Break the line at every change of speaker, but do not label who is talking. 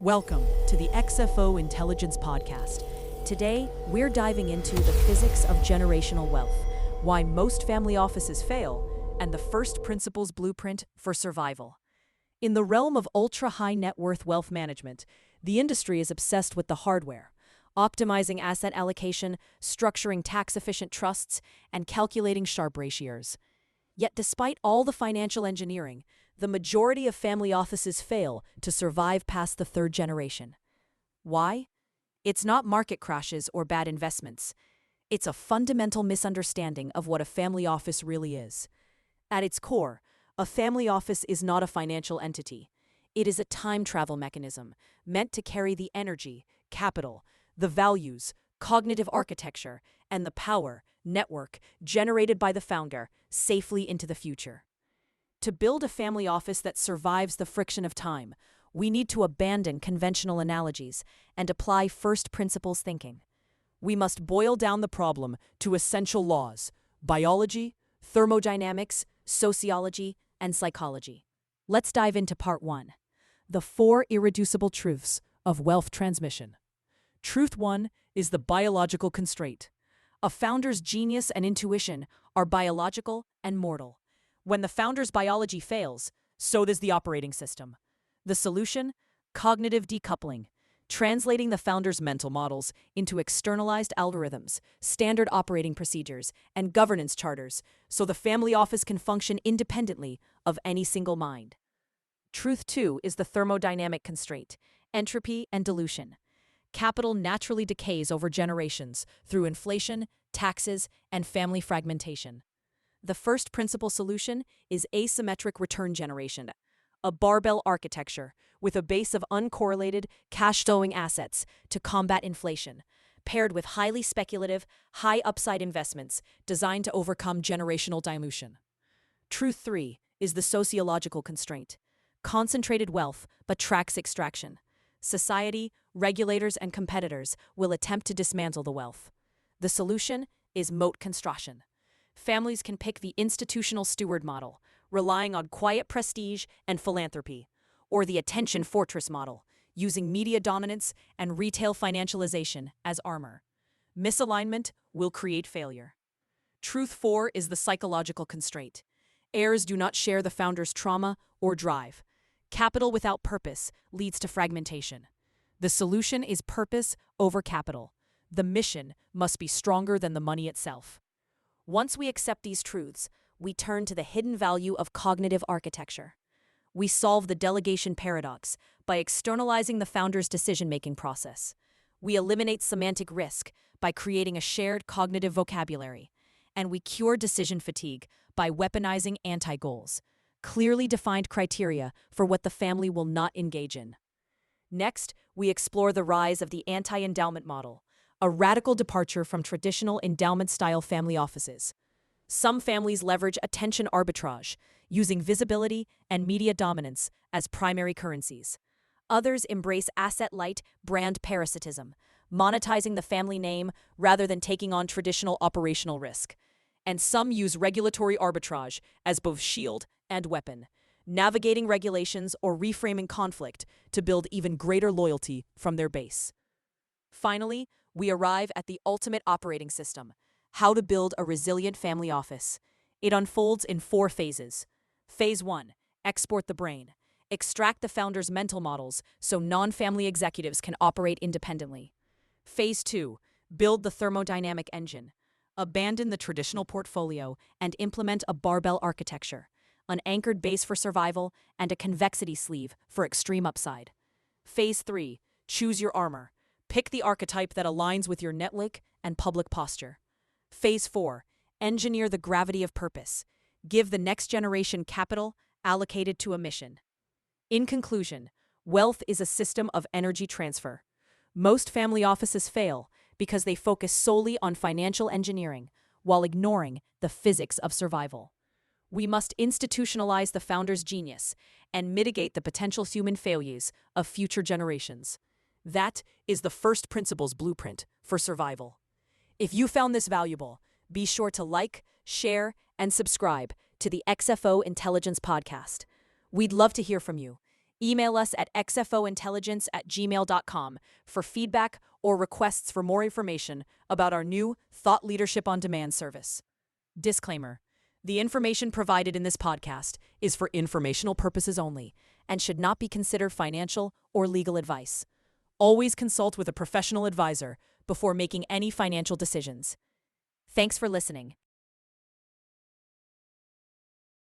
Welcome to the XFO Intelligence Podcast. Today, we're diving into the physics of generational wealth, why most family offices fail, and the first principles blueprint for survival. In the realm of ultra-high net worth wealth management, the industry is obsessed with the hardware, optimizing asset allocation, structuring tax-efficient trusts, and calculating Sharpe ratios. Yet despite all the financial engineering, the majority of family offices fail to survive past the third generation. Why? It's not market crashes or bad investments. It's a fundamental misunderstanding of what a family office really is. At its core, a family office is not a financial entity. It is a time travel mechanism meant to carry the energy, capital, the values, cognitive architecture, and the power, network, generated by the founder safely into the future. To build a family office that survives the friction of time, we need to abandon conventional analogies and apply first principles thinking. We must boil down the problem to essential laws: biology, thermodynamics, sociology, and psychology. Let's dive into part 1. The 4 irreducible truths of wealth transmission. Truth 1 is the biological constraint. A founder's genius and intuition are biological and mortal. When the founder's biology fails, so does the operating system. The solution? Cognitive decoupling, translating the founder's mental models into externalized algorithms, standard operating procedures, and governance charters so the family office can function independently of any single mind. Truth 2 is the thermodynamic constraint, entropy and dilution. Capital naturally decays over generations through inflation, taxes, and family fragmentation. The first principle solution is asymmetric return generation, a barbell architecture with a base of uncorrelated, cash-flowing assets to combat inflation, paired with highly speculative, high-upside investments designed to overcome generational dilution. Truth 3 is the sociological constraint, concentrated wealth but tracks extraction. Society, regulators, and competitors will attempt to dismantle the wealth. The solution is moat construction. Families can pick the institutional steward model, relying on quiet prestige and philanthropy, or the attention fortress model, using media dominance and retail financialization as armor. Misalignment will create failure. Truth 4 is the psychological constraint. Heirs do not share the founder's trauma or drive. Capital without purpose leads to fragmentation. The solution is purpose over capital. The mission must be stronger than the money itself. Once we accept these truths, we turn to the hidden value of cognitive architecture. We solve the delegation paradox by externalizing the founder's decision-making process. We eliminate semantic risk by creating a shared cognitive vocabulary. And we cure decision fatigue by weaponizing anti-goals, clearly defined criteria for what the family will not engage in. Next, we explore the rise of the anti-endowment model, a radical departure from traditional endowment-style family offices. Some families leverage attention arbitrage, using visibility and media dominance as primary currencies. Others embrace asset-light brand parasitism, monetizing the family name rather than taking on traditional operational risk. And some use regulatory arbitrage as both shield and weapon, navigating regulations or reframing conflict to build even greater loyalty from their base. Finally, we arrive at the ultimate operating system: how to build a resilient family office. It unfolds in 4 phases. Phase 1, export the brain. Extract the founder's mental models so non-family executives can operate independently. Phase 2, build the thermodynamic engine. Abandon the traditional portfolio and implement a barbell architecture, an anchored base for survival and a convexity sleeve for extreme upside. Phase 3, choose your armor. Pick the archetype that aligns with your network and public posture. Phase 4, engineer the gravity of purpose. Give the next generation capital allocated to a mission. In conclusion, wealth is a system of energy transfer. Most family offices fail because they focus solely on financial engineering while ignoring the physics of survival. We must institutionalize the founder's genius and mitigate the potential human failures of future generations. That is the first principles blueprint for survival. If you found this valuable, be sure to like, share, and subscribe to the XFO Intelligence Podcast. We'd love to hear from you. Email us at xfointelligence@gmail.com for feedback or requests for more information about our new Thought Leadership on Demand service. Disclaimer: the information provided in this podcast is for informational purposes only and should not be considered financial or legal advice. Always consult with a professional advisor before making any financial decisions. Thanks for listening.